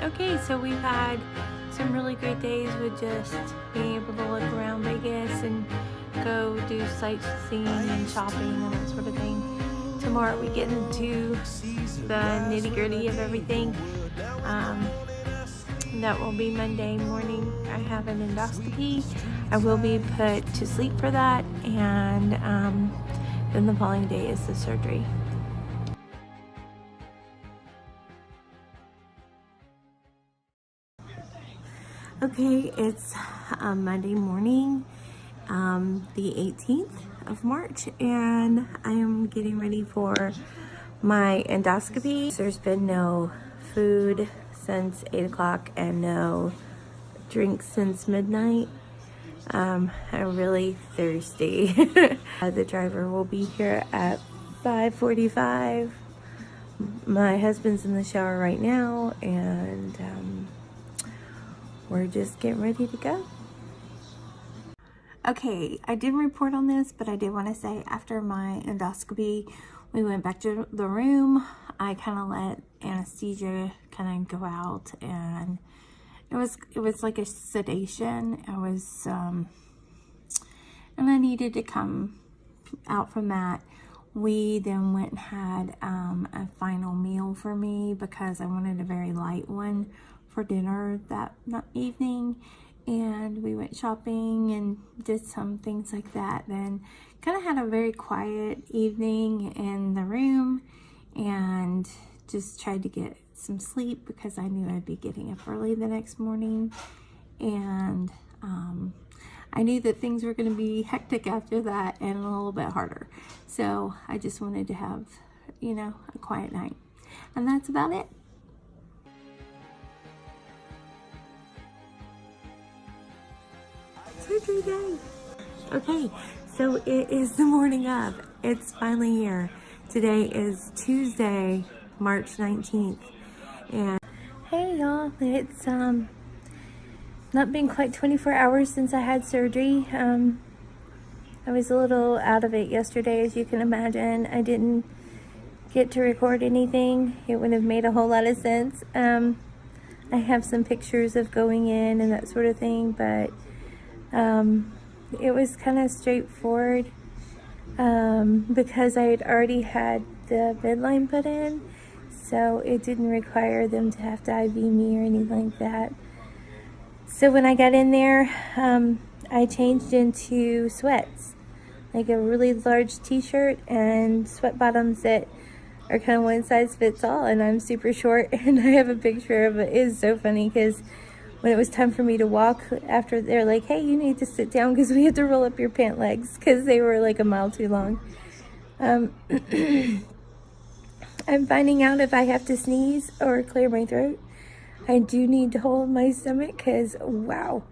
Okay, so we've had some really great days with just being able to look around Vegas and go do sightseeing and shopping and that sort of thing. Tomorrow we get into the nitty-gritty of everything. That will be Monday morning. I have an endoscopy. I will be put to sleep for that, and then the following day is the surgery. Okay, it's Monday morning, the 18th of March, and I am getting ready for my endoscopy. There's been no food since 8 o'clock and no drinks since midnight. I'm really thirsty. The driver will be here at 5:45. My husband's in the shower right now, and we're just getting ready to go. Okay, I didn't report on this, but I did want to say after my endoscopy, we went back to the room. I kind of let anesthesia kind of go out, and it was like a sedation. I was, and I needed to come out from that. We then went and had a final meal for me because I wanted a very light one for dinner that evening, and we went shopping and did some things like that. Then kind of had a very quiet evening in the room and just tried to get some sleep because I knew I'd be getting up early the next morning, and I knew that things were going to be hectic after that and a little bit harder, so I just wanted to have, you know, a quiet night, and that's about it. Surgery day. Okay, so it is the morning of. It's finally here. Today is Tuesday, March 19th, and hey y'all, it's not been quite 24 hours since I had surgery. I was a little out of it yesterday, as you can imagine. I didn't get to record anything. It wouldn't have made a whole lot of sense. I have some pictures of going in and that sort of thing, but it was kind of straightforward because I had already had the midline put in, so it didn't require them to have to IV me or anything like that. So when I got in there, I changed into sweats, like a really large t-shirt and sweat bottoms that are kind of one size fits all, and I'm super short, and I have a picture of it. It's so funny because when it was time for me to walk, after they're like, hey, you need to sit down because we had to roll up your pant legs because they were like a mile too long. I'm finding out if I have to sneeze or clear my throat. I do need to hold my stomach because, wow.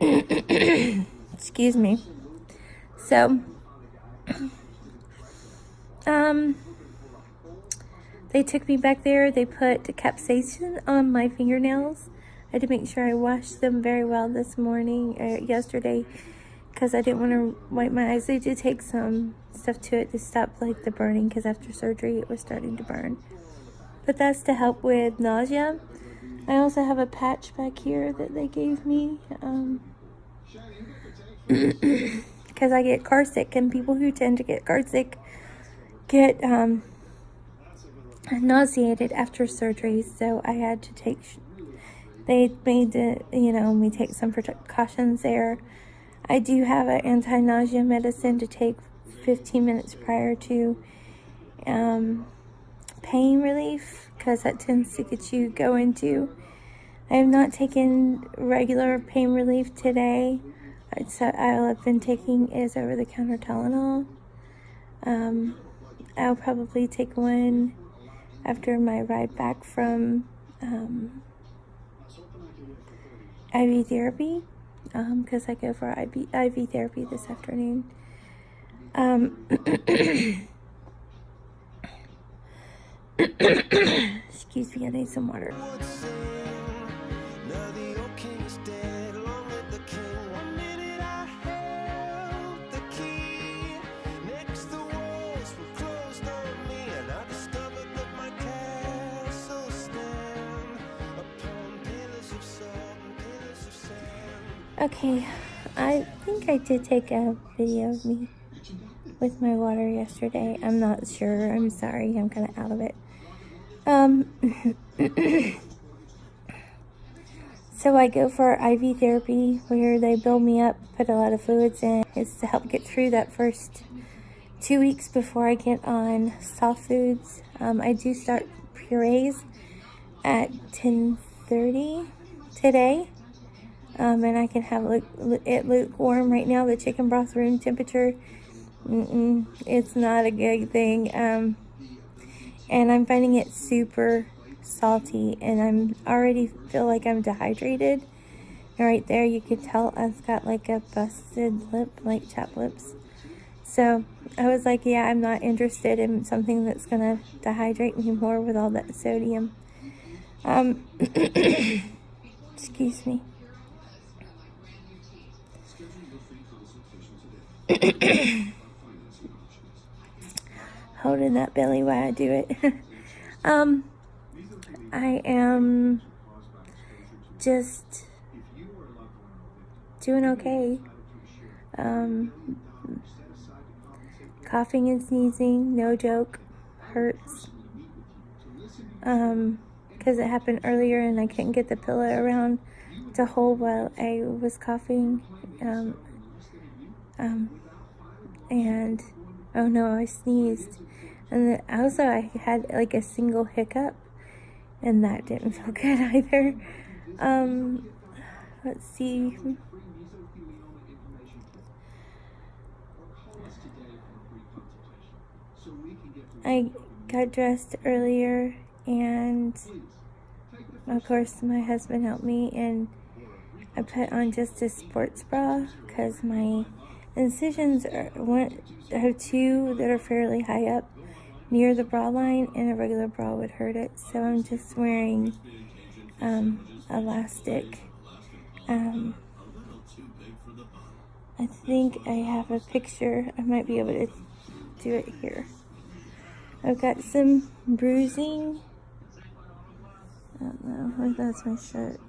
Excuse me. So, they took me back there. They put capsaicin on my fingernails. I had to make sure I washed them very well this morning, yesterday, because I didn't want to wipe my eyes. They did take some stuff to it to stop like the burning, because after surgery it was starting to burn. But that's to help with nausea. I also have a patch back here that they gave me because I get car sick, and people who tend to get car sick get nauseated after surgery. So I had to take, they made me take some precautions there. I do have an anti-nausea medicine to take 15 minutes prior to pain relief, because that tends to get you going to. I have not taken regular pain relief today. So all I've been taking is over-the-counter Tylenol. I'll probably take one after my ride back from IV therapy, because I go for IV therapy this afternoon. Excuse me, I need some water. Okay, I think I did take a video of me with my water yesterday. I'm not sure. I'm sorry. I'm kind of out of it. So I go for IV therapy where they build me up, put a lot of fluids in. It's to help get through that first 2 weeks before I get on soft foods. I do start purees at 10:30 today. And I can have it lukewarm right now. The chicken broth room temperature, it's not a good thing. And I'm finding it super salty, and I'm already feel like I'm dehydrated. And right there, you could tell I've got like a busted lip, like chapped lips. So I was like, yeah, I'm not interested in something that's gonna dehydrate me more with all that sodium. Excuse me. Holding that belly while I do it. I am just doing okay. Coughing and sneezing, no joke, hurts. Because it happened earlier and I couldn't get the pillow around to hold while I was coughing. And oh no, I sneezed. And then also I had like a single hiccup, and that didn't feel good either. Let's see. I got dressed earlier, and of course my husband helped me, and I put on just a sports bra because my incisions have two that are fairly high up near the bra line, and a regular bra would hurt it. So I'm just wearing elastic. I think I have a picture. I might be able to do it here. I've got some bruising. I don't know. That's my shirt.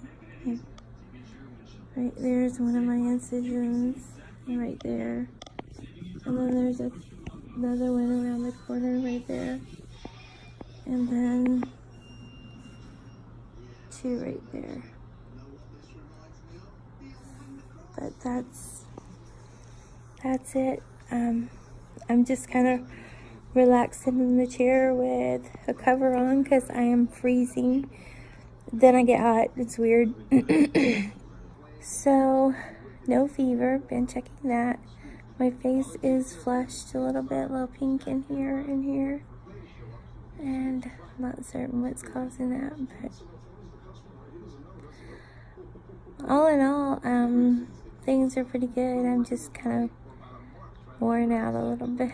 Right there's one of my incisions. Right there. And then there's another one around the corner right there. And then two right there. But that's it. I'm just kind of relaxing in the chair with a cover on because I am freezing. Then I get hot. It's weird. So, no fever. Been checking that. My face is flushed a little bit, a little pink in here and here. And I'm not certain what's causing that, but all in all, things are pretty good. I'm just kind of worn out a little bit.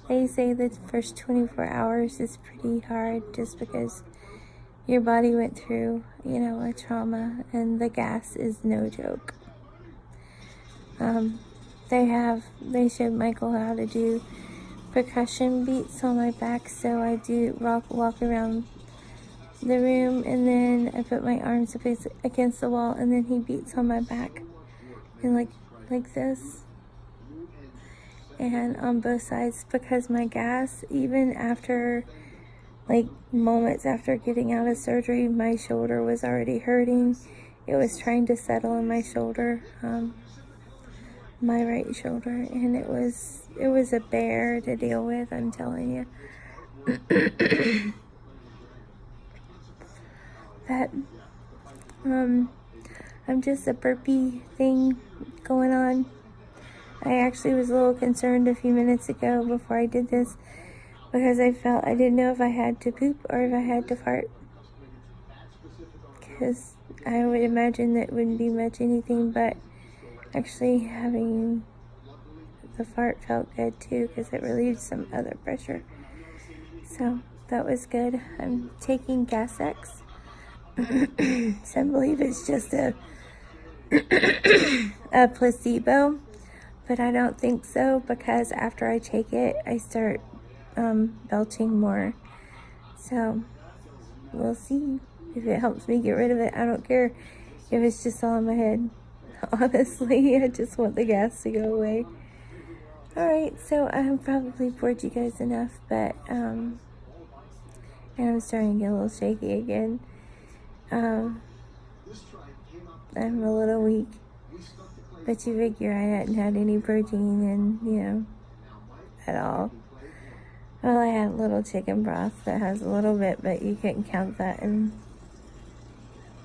They say the first 24 hours is pretty hard just because your body went through, a trauma, and the gas is no joke. They showed Michael how to do percussion beats on my back, so I do walk around the room, and then I put my arms against the wall, and then he beats on my back, and like this, and on both sides, because my gas, even after moments after getting out of surgery, my shoulder was already hurting. It was trying to settle in my shoulder, my right shoulder, and it was a bear to deal with, I'm telling you. That I'm just a burpy thing going on. I actually was a little concerned a few minutes ago before I did this, because I didn't know if I had to poop or if I had to fart, because I would imagine that wouldn't be much anything, but actually having the fart felt good too, because it relieved some other pressure. So that was good. I'm taking Gas-X. Some believe it's just a placebo, but I don't think so, because after I take it, I start belching more. So we'll see if it helps me get rid of it. I don't care if it's just all in my head. honestly. I just want the gas to go away. Alright, so I have probably bored you guys enough, but, and I'm starting to get a little shaky again. I'm a little weak, but you figure I hadn't had any protein and, you know, at all. Well, I had a little chicken broth that has a little bit, but you couldn't count that, and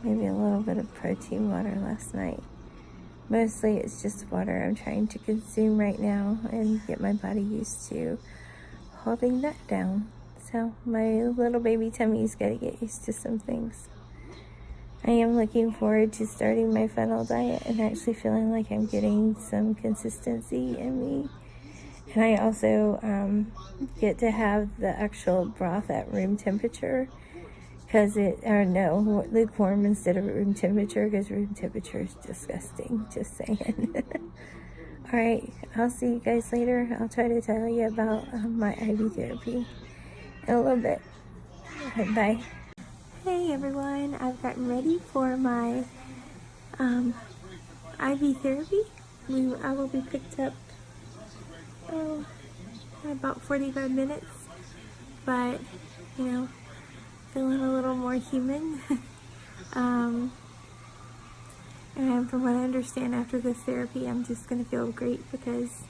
maybe a little bit of protein water last night. Mostly it's just water I'm trying to consume right now and get my body used to holding that down. So my little baby tummy's got to get used to some things. I am looking forward to starting my funnel diet and actually feeling like I'm getting some consistency in me. And I also get to have the actual broth at room temperature. Lukewarm instead of room temperature, because room temperature is disgusting, just saying. Alright, I'll see you guys later. I'll try to tell you about my IV therapy in a little bit. Alright, bye. Hey everyone, I've gotten ready for my IV therapy. I will be picked up in about 45 minutes, but, you know, feeling a little more human. And from what I understand, after this therapy, I'm just going to feel great because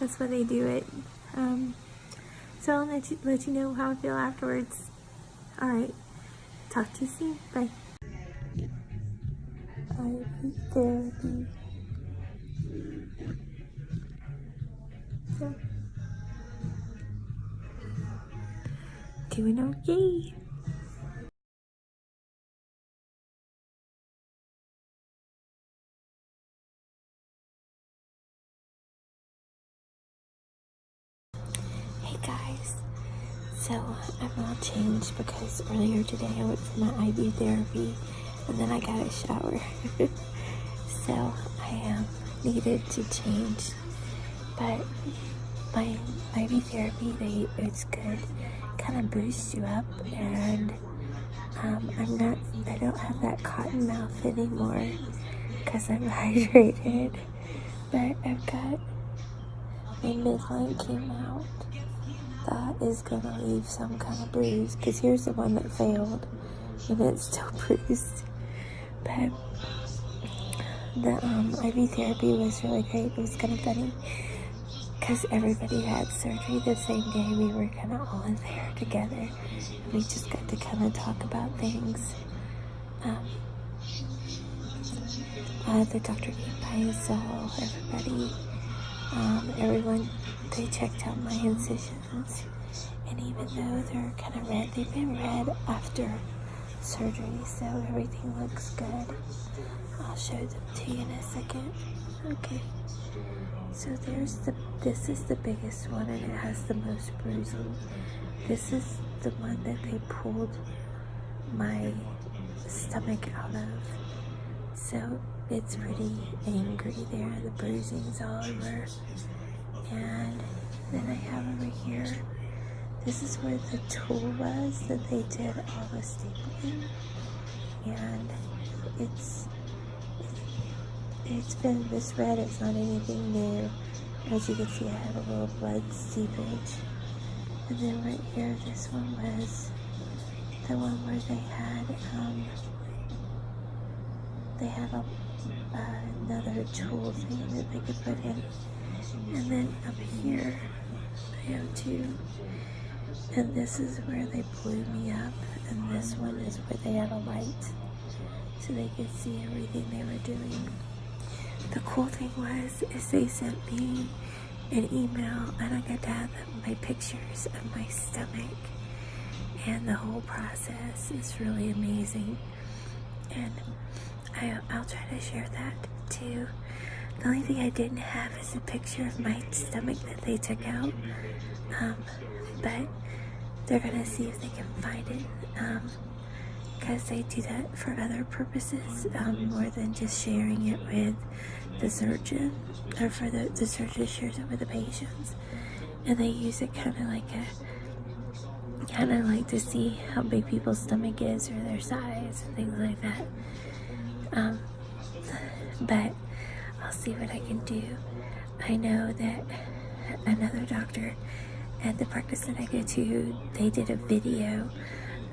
that's why they do it. So I'll let you know how I feel afterwards. Alright, talk to you soon. Bye. IV therapy. So, doing okay. Hey guys, so I'm all changed because earlier today I went for my IV therapy and then I got a shower. So I needed to change, but my IV therapy, it's good, kind of boosts you up, and I don't have that cotton mouth anymore because I'm hydrated, but I've got my midline came out. That is gonna leave some kind of bruise, because here's the one that failed and it's still bruised. But the IV therapy was really great. It was kind of funny because everybody had surgery the same day. We were kind of all in there together. We just got to kind of talk about things. The doctor came by and saw everybody. Everyone, they checked out my incisions, and even though they're kind of red, they've been red after surgery, so everything looks good. I'll show them to you in a second. Okay, so this is the biggest one, and it has the most bruising. This is the one that they pulled my stomach out of, so it's pretty angry there. The bruising's all over. And then I have over here, this is where the tool was that they did all the stapling, and it's been this red. It's not anything new. As you can see, I have a little blood seepage. And then right here, this one was the one where they had another tool thing that they could put in. And then up here, I have two. And this is where they blew me up. And this one is where they had a light, so they could see everything they were doing. The cool thing is they sent me an email, and I got to have my pictures of my stomach. And the whole process is really amazing. And I'll try to share that too. The only thing I didn't have is a picture of my stomach that they took out. But they're gonna see if they can find it. Because they do that for other purposes, more than just sharing it with the surgeon, or for the surgeon shares it with the patients. And they use it kind of like to see how big people's stomach is, or their size and things like that. But I'll see what I can do. I know that another doctor at the practice that I go to, they did a video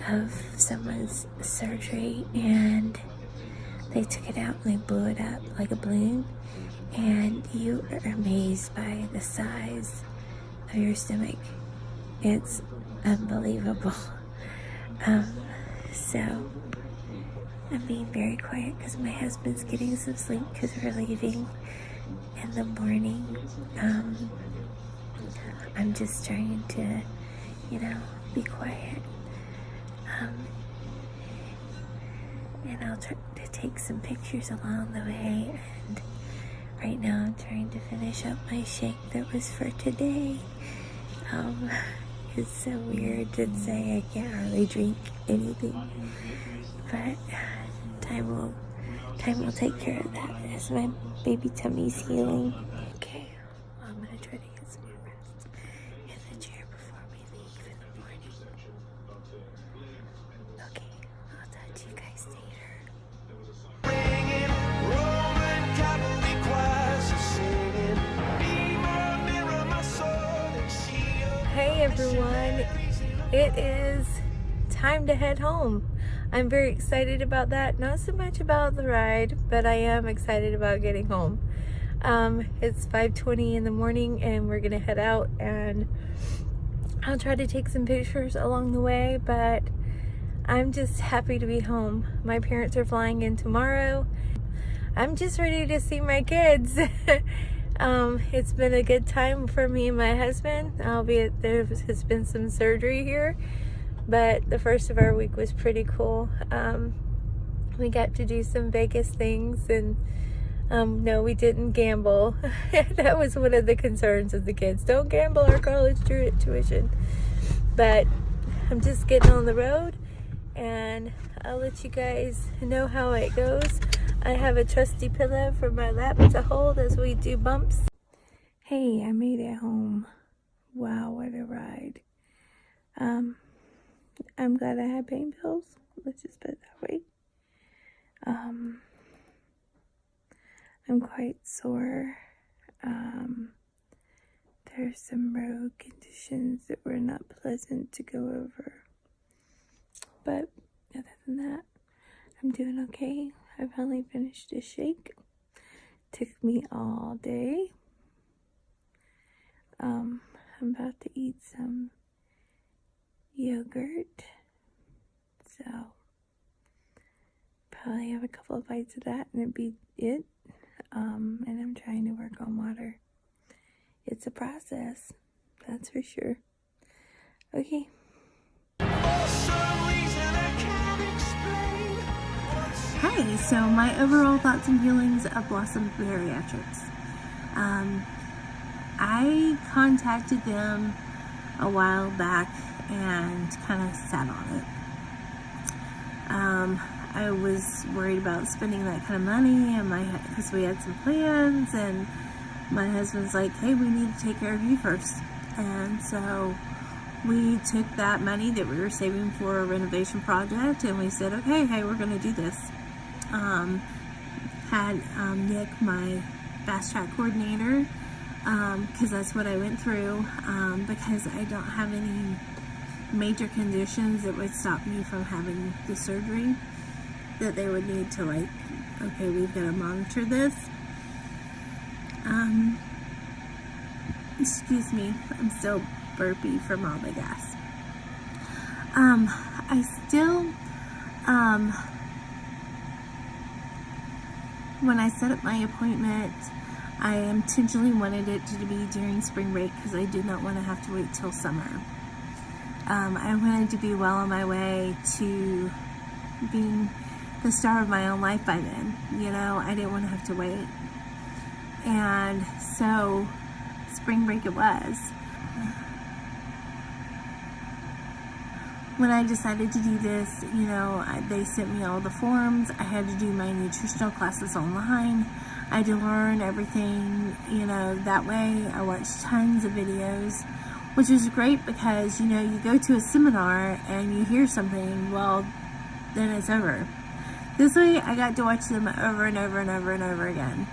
of someone's surgery, and they took it out and they blew it up like a balloon, and you are amazed by the size of your stomach. It's unbelievable. So I'm being very quiet because my husband's getting some sleep because we're leaving in the morning. I'm just trying to, be quiet. And I'll try to take some pictures along the way. And right now I'm trying to finish up my shake that was for today. It's so weird to say I can't hardly drink anything, but time will take care of that as my baby tummy's healing. Okay, well, I'm gonna try to get some more rest in the chair before we leave in the morning. Okay, I'll talk to you guys later. Hey everyone, it is time to head home. I'm very excited about that. Not so much about the ride, but I am excited about getting home. It's 5:20 in the morning and we're gonna head out, and I'll try to take some pictures along the way, but I'm just happy to be home. My parents are flying in tomorrow. I'm just ready to see my kids. It's been a good time for me and my husband, albeit there has been some surgery here, but the first of our week was pretty cool. We got to do some Vegas things, and no, we didn't gamble. That was one of the concerns of the kids. Don't gamble our college tuition. But I'm just getting on the road, and I'll let you guys know how it goes. I have a trusty pillow for my lap to hold as we do bumps. Hey, I made it home. Wow, what a ride. I'm glad I had pain pills. Let's just put it that way. I'm quite sore. There's some road conditions that were not pleasant to go over. But other than that, I'm doing okay. I finally finished a shake. Took me all day. I'm about to eat some yogurt. So probably have a couple of bites of that and it'd be it. And I'm trying to work on water. It's a process, that's for sure. Okay. Hi, so my overall thoughts and feelings of Blossom Bariatrics. I contacted them a while back and kind of sat on it. I was worried about spending that kind of money, and because we had some plans, and my husband's like, hey, we need to take care of you first. And so we took that money that we were saving for a renovation project, and we said, okay, hey, we're going to do this. Had Nick, my fast track coordinator, because that's what I went through, because I don't have any major conditions that would stop me from having the surgery, that they would need to, like, okay, we've got to monitor this. Excuse me, I'm still burpy from all the gas. I still, when I set up my appointment, I intentionally wanted it to be during spring break because I did not want to have to wait till summer. I wanted to be well on my way to being the star of my own life by then. I didn't want to have to wait. And so spring break it was. When I decided to do this, they sent me all the forms. I had to do my nutritional classes online. I had to learn everything, that way. I watched tons of videos, which is great because, you go to a seminar and you hear something, well, then it's over. This way, I got to watch them over and over and over and over again.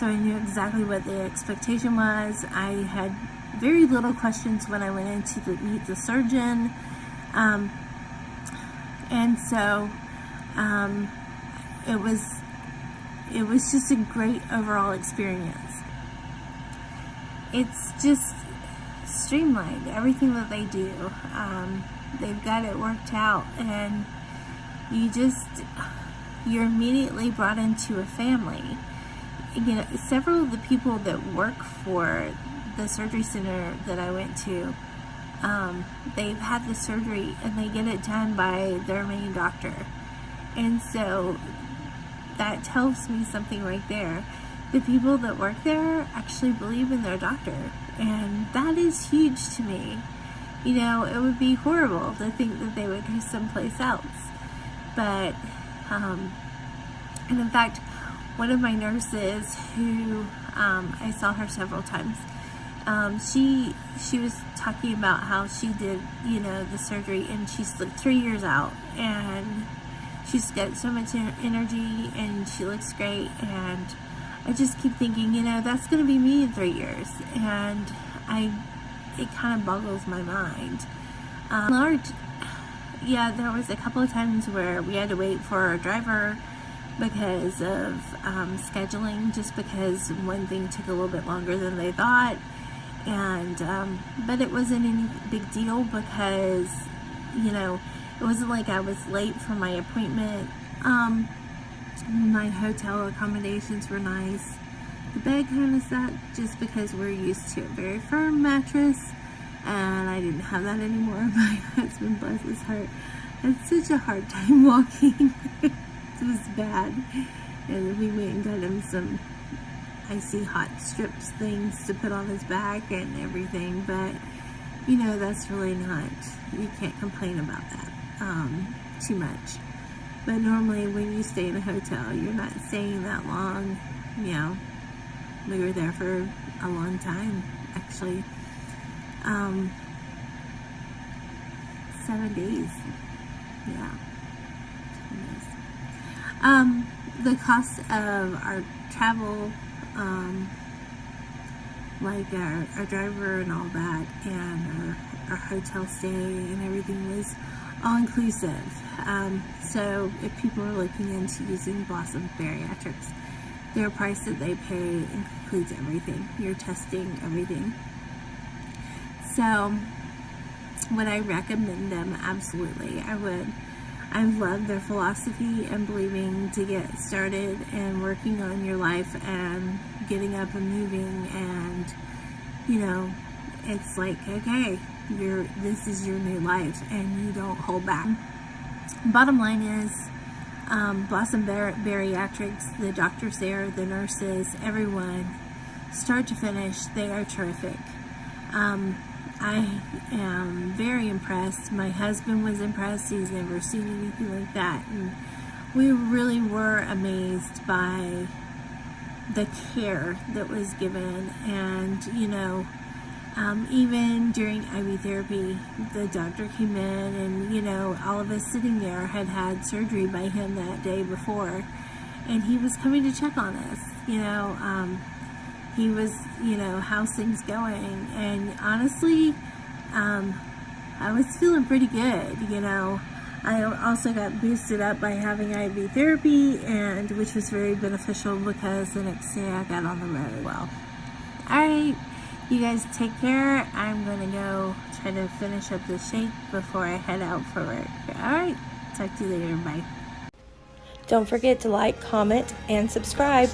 so I knew exactly what the expectation was. I had very little questions when I went in to meet the surgeon. And so it was just a great overall experience. It's just streamlined, everything that they do. They've got it worked out, and you're immediately brought into a family. You know, several of the people that work for the surgery center that I went to, they've had the surgery and they get it done by their main doctor. And so that tells me something right there. The people that work there actually believe in their doctor, and that is huge to me. You know, it would be horrible to think that they would go someplace else. But, and in fact, one of my nurses who, I saw her several times, she was talking about how she did, you know, the surgery, and she's like 3 years out, and she's got so much energy, and she looks great, and I just keep thinking, you know, that's going to be me in 3 years, and it kind of boggles my mind. Yeah, there was a couple of times where we had to wait for our driver because of scheduling, just because one thing took a little bit longer than they thought. And but it wasn't any big deal because, you know, it wasn't like I was late for my appointment. My hotel accommodations were nice. The bed kind of sucked just because we're used to a very firm mattress, and I didn't have that anymore. My husband, bless his heart, had such a hard time walking. It was bad. And we went and got him some icy hot strips things to put on his back and everything, but you know, that's really not, you can't complain about that too much. But normally when you stay in a hotel, you're not staying that long. You know, we were there for a long time, actually. 7 days. Yeah. 7 days. The cost of our travel, like our driver and all that, and our hotel stay and everything was all inclusive. So if people are looking into using Blossom Bariatrics, their price that they pay includes everything. Your testing, everything. So would I recommend them? Absolutely, I would. I love their philosophy and believing to get started and working on your life and getting up and moving, and you know, it's like, okay, this is your new life and you don't hold back. Bottom line is, Blossom Bariatrics, the doctors there, the nurses, everyone, start to finish, they are terrific. I am very impressed. My husband was impressed. He's never seen anything like that. And we really were amazed by the care that was given. And, you know, even during IV therapy, the doctor came in and, you know, all of us sitting there had surgery by him that day before. And he was coming to check on us, you know. He was, you know, how's things going? And honestly, I was feeling pretty good, you know. I also got boosted up by having IV therapy, and which was very beneficial because the next day I got on the road. Well, alright, you guys take care. I'm going to go try to finish up the shake before I head out for work. Alright, talk to you later. Bye. Don't forget to like, comment, and subscribe.